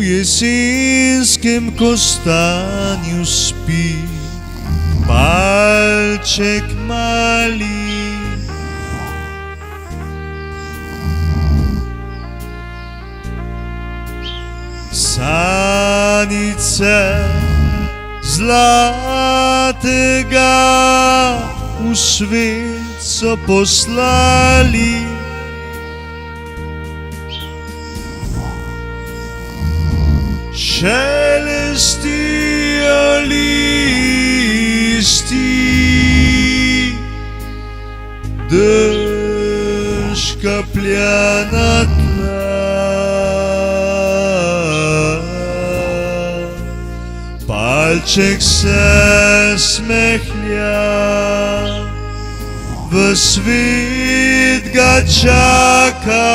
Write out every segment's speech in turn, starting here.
jesienskim kostanju spi palček mali. Sanice zlatega v svet so poslali, šelestijo listi, dež kaplja na tla. Palček se smehlja, v svet ga čaka.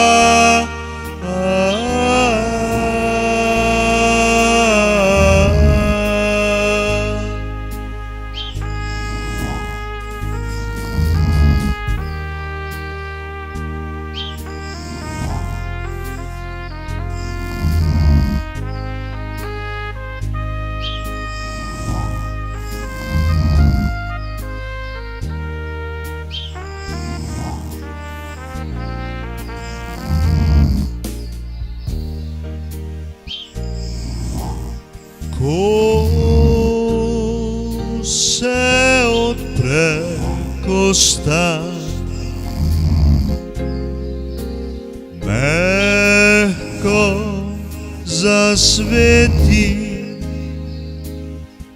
Ko se odpre kostan, mehko zasveti,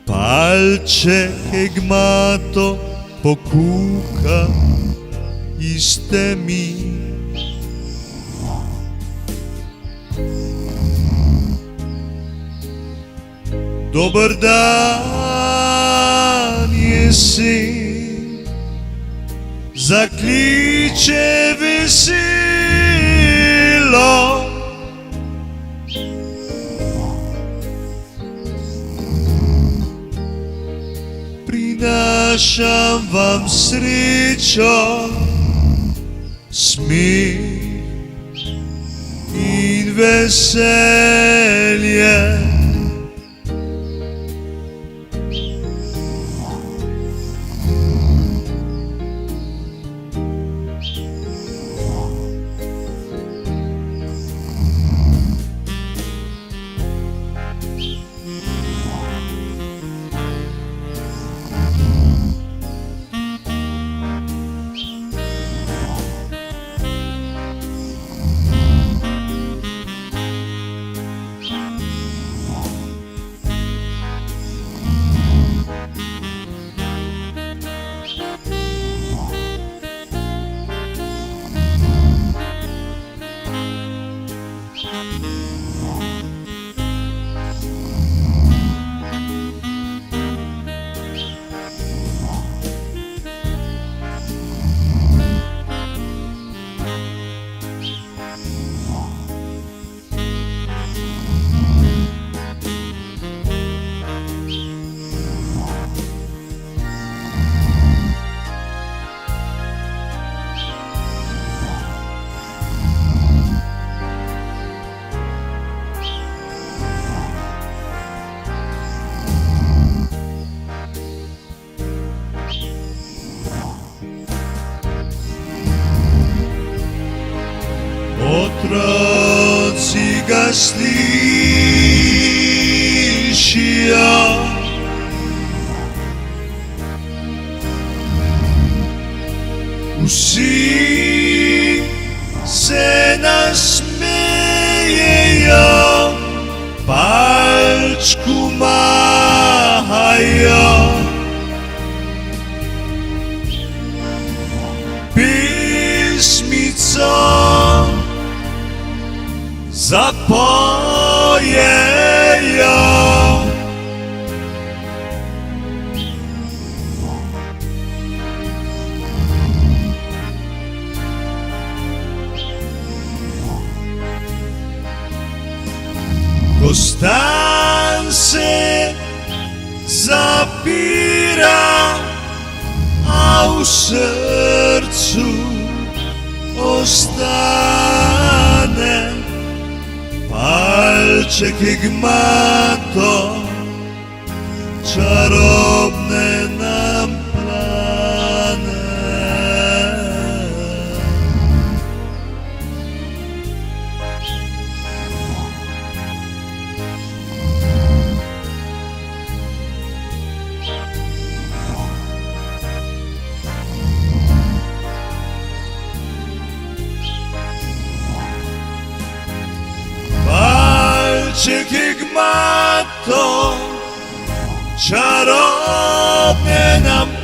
palček egmato pokuka iz temi. Dober dan, jesen, zakliče veselo. Prinašam vam srečo, smeh in veselje. Otroci ga slišijo, vsi se nasmejejo, palčku mahajo. Pesmico zapojejo, kostan se zapira, a v srcu ostane 발чekig matto czarowne nam plany. 발чekig matto czarowne nam